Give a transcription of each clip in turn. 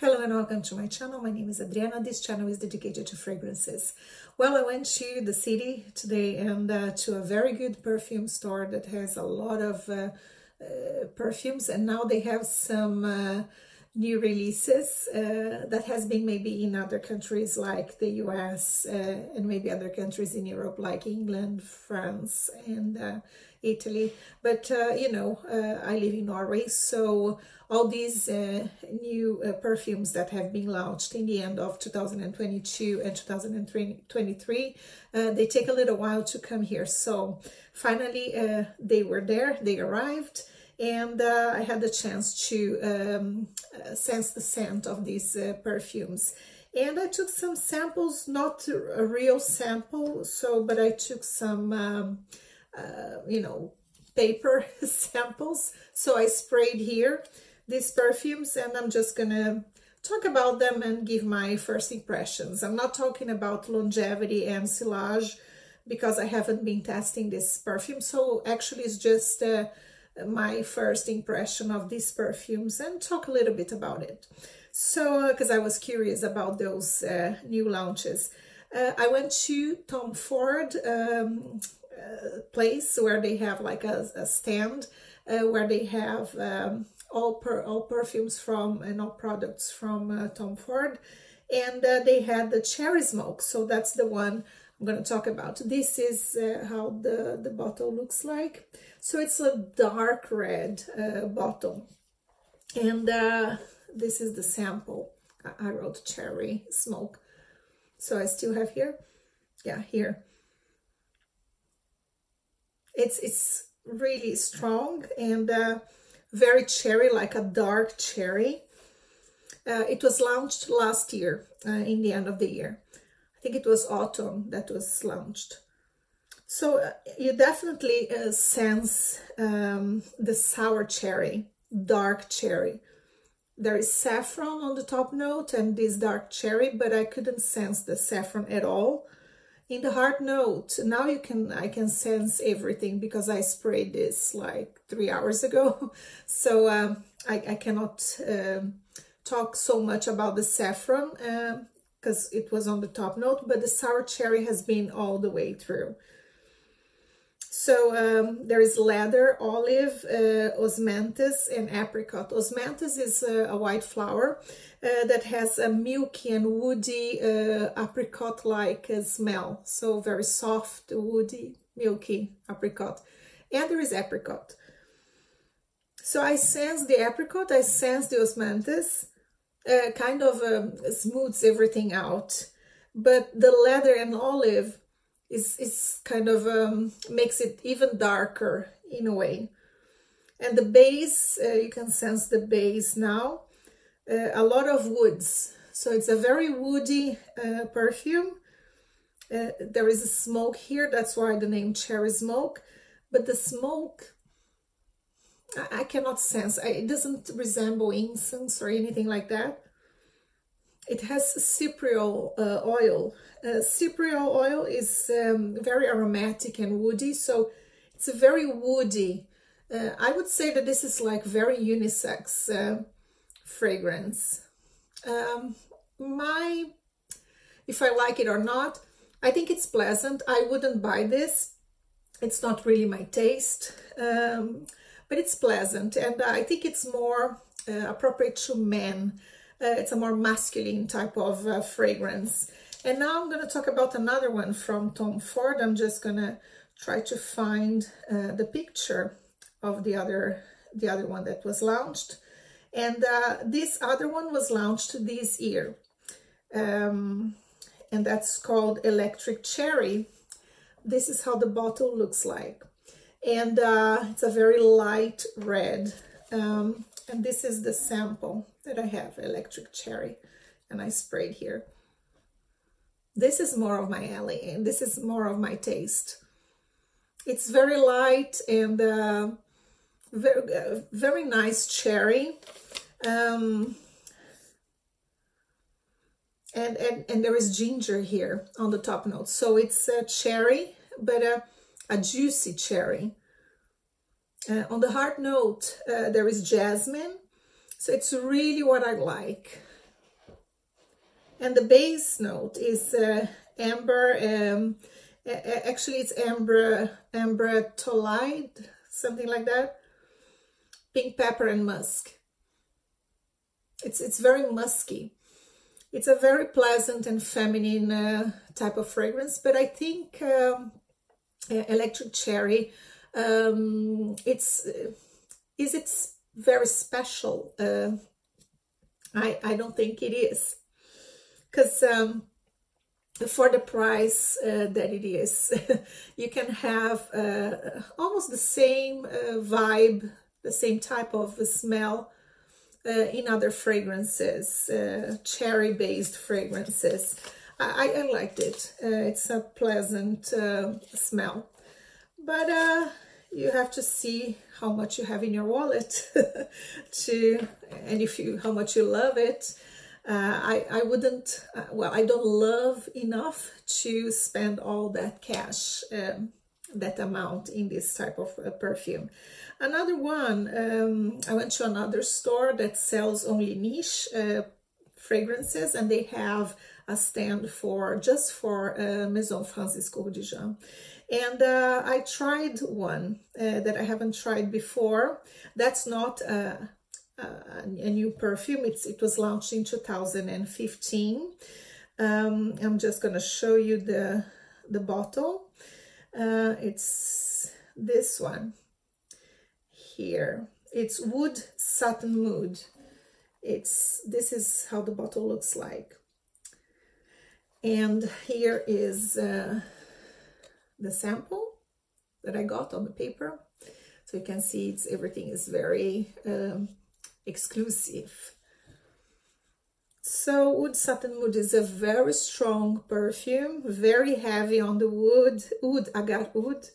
Hello and welcome to my channel. My name is Adriana. This channel is dedicated to fragrances. Well, I went to the city today and to a very good perfume store that has a lot of perfumes, and now they have some new releases that has been maybe in other countries like the US and maybe other countries in Europe like England, France and Italy. But I live in Norway, so all these new perfumes that have been launched in the end of 2022 and 2023, they take a little while to come here. So finally they were there, they arrived, and I had the chance to sense the scent of these perfumes. And I took some samples, not a real sample, but I took some paper samples. So I sprayed here these perfumes, and I'm just gonna talk about them and give my first impressions. I'm not talking about longevity and silage because I haven't been testing this perfume, so actually it's just my first impression of these perfumes and talk a little bit about it. So because I was curious about those new launches. I went to Tom Ford place where they have like a stand where they have all perfumes from and all products from Tom Ford, and they had the cherry smoke, so that's the one I'm going to talk about. This is how the bottle looks like. So it's a dark red bottle, and this is the sample. I wrote cherry smoke, so I still have here, yeah, here. It's really strong and very cherry, like a dark cherry. It was launched last year, in the end of the year. I think it was autumn that was launched. So you definitely sense the sour cherry, dark cherry. There is saffron on the top note and this dark cherry, but I couldn't sense the saffron at all. In the heart note, now I can sense everything because I sprayed this like 3 hours ago. So I cannot talk so much about the saffron because it was on the top note, but the sour cherry has been all the way through. So there is leather, olive, osmanthus, and apricot. Osmanthus is a white flower that has a milky and woody apricot-like smell. So very soft, woody, milky apricot. And there is apricot. So I sense the apricot, I sense the osmanthus, kind of smooths everything out. But the leather and olive is kind of makes it even darker in a way. And the base, you can sense the base now. A lot of woods, so it's a very woody perfume. There is a smoke here, that's why the name cherry smoke, but the smoke I cannot sense. It doesn't resemble incense or anything like that. It has cypriol oil. Cypriol oil is very aromatic and woody, so it's a very woody. I would say that this is like very unisex fragrance. If I like it or not, I think it's pleasant. I wouldn't buy this. It's not really my taste, but it's pleasant, and I think it's more appropriate to men. It's a more masculine type of fragrance. And now I'm going to talk about another one from Tom Ford. I'm just going to try to find the picture of the other one that was launched. And this other one was launched this year, and that's called Electric Cherry. This is how the bottle looks like, and it's a very light red, and this is the sample that I have, Electric Cherry, and I sprayed here. This is more of my alley, and this is more of my taste. It's very light and very nice cherry, and there is ginger here on the top note, so it's a cherry, but a juicy cherry. On the heart note, there is jasmine, so it's really what I like. And the base note is amber, actually it's amber tolide, something like that, pink pepper and musk. It's very musky. It's a very pleasant and feminine type of fragrance, but I think electric cherry, it's very special? I don't think it is, because for the price that it is, you can have almost the same vibe, the same type of smell in other fragrances, cherry-based fragrances. I liked it. It's a pleasant smell, but you have to see how much you have in your wallet and how much you love it. I wouldn't, well, I don't love enough to spend all that cash, that amount in this type of perfume. Another one, I went to another store that sells only niche fragrances, and they have a stand just for Maison Kurkdjian. And I tried one that I haven't tried before. That's not a new perfume. It was launched in 2015. I'm just gonna show you the bottle. It's this one here. It's Wood Satin Mood. This is how the bottle looks like. And here is the sample that I got on the paper. So you can see everything is very exclusive. So Wood Satin Mood is a very strong perfume, very heavy on the wood, agar wood.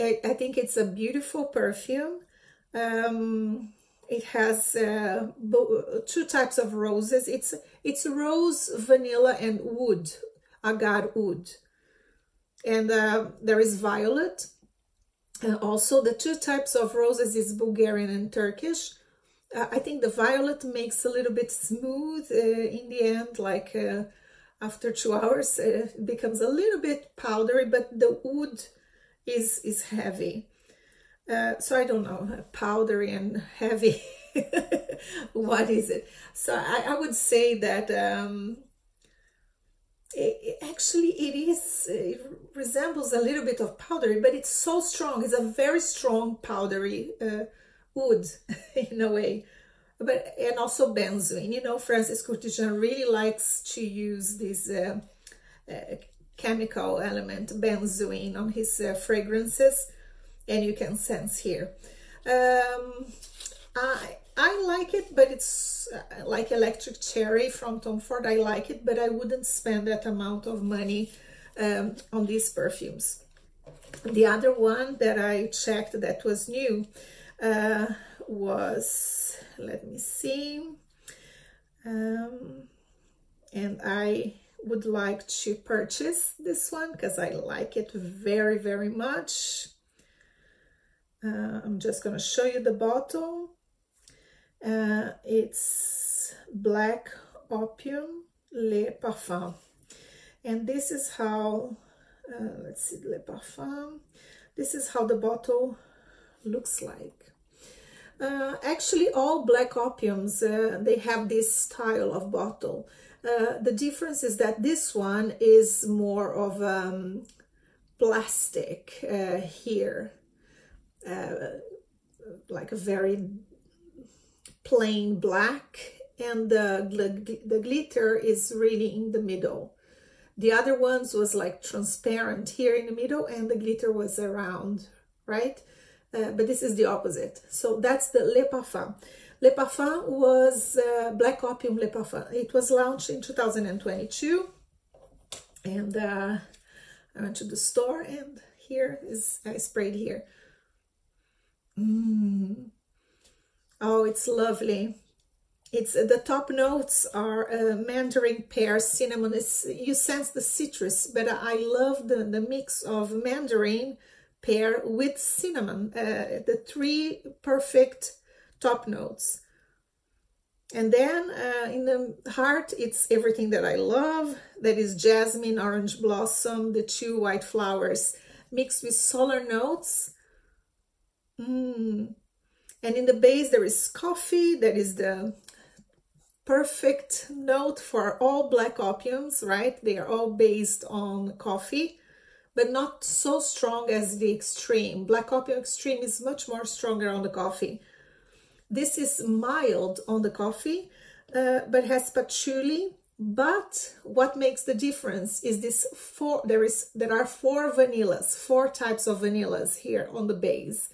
I think it's a beautiful perfume. It has two types of roses. It's rose, vanilla, and wood, agar wood. And there is violet. Also, the two types of roses is Bulgarian and Turkish. I think the violet makes a little bit smooth in the end, like after 2 hours, it becomes a little bit powdery, but the wood is heavy. So I don't know, powdery and heavy, what is it? So I would say that it resembles a little bit of powdery, but it's so strong. It's a very strong powdery wood in a way, and also benzoin. You know, Francis Kurkdjian really likes to use this chemical element, benzoin, on his fragrances, and you can sense here. I like it, but it's like Electric Cherry from Tom Ford. I like it, but I wouldn't spend that amount of money on these perfumes. The other one that I checked that was new was, let me see, and I would like to purchase this one because I like it very, very much. I'm just going to show you the bottle. It's Black Opium Le Parfum, and this is how, let's see, Le Parfum, this is how the bottle looks like. Actually, all Black Opiums, they have this style of bottle. The difference is that this one is more of plastic here, like a very plain black, and the glitter is really in the middle. The other ones was like transparent here in the middle, and the glitter was around, right? But this is the opposite. So that's the Le Parfum. Le Parfum was Black Opium Le Parfum. It was launched in 2022, and I went to the store, and here is, I sprayed here. Oh, it's lovely. It's the top notes are mandarin, pear, cinnamon. You sense the citrus, but I love the mix of mandarin, pear with cinnamon. The three perfect top notes. And then in the heart, it's everything that I love. That is jasmine, orange blossom, the 2 white flowers mixed with solar notes. And in the base, there is coffee. That is the perfect note for all black opiums, right? They are all based on coffee, but not so strong as the extreme. Black opium extreme is much more stronger on the coffee. This is mild on the coffee, but has patchouli. But what makes the difference is this there are 4 vanillas, 4 types of vanillas here on the base.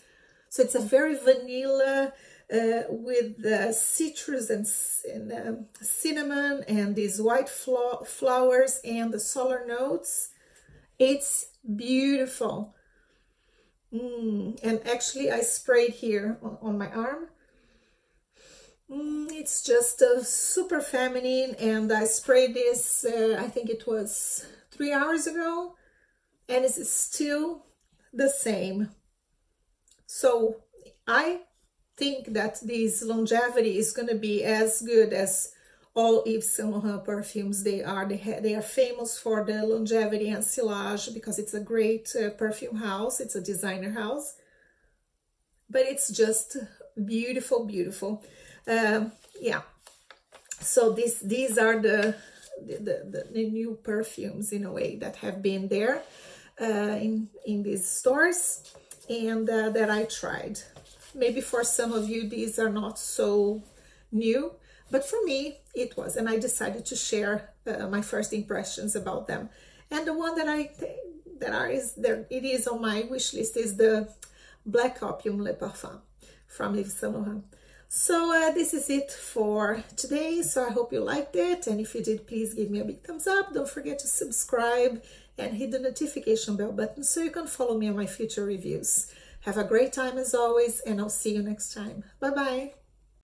So it's a very vanilla with citrus and cinnamon and these white flowers and the solar notes. It's beautiful. And actually I sprayed here on my arm. It's just super feminine, and I sprayed this, I think it was 3 hours ago, and it's still the same. So I think that this longevity is going to be as good as all Yves Saint Laurent perfumes. They are famous for the longevity and sillage because it's a great perfume house. It's a designer house, but it's just beautiful, beautiful. Yeah, so these are the new perfumes in a way that have been there in these stores, and that I tried. Maybe for some of you these are not so new, but for me it was, and I decided to share my first impressions about them. And the one that it is on my wish list is the Black Opium Le Parfum from Yves Saint Laurent. So this is it for today. So I hope you liked it, and if you did, please give me a big thumbs up. Don't forget to subscribe and hit the notification bell button so you can follow me on my future reviews. Have a great time as always, and I'll see you next time. Bye bye.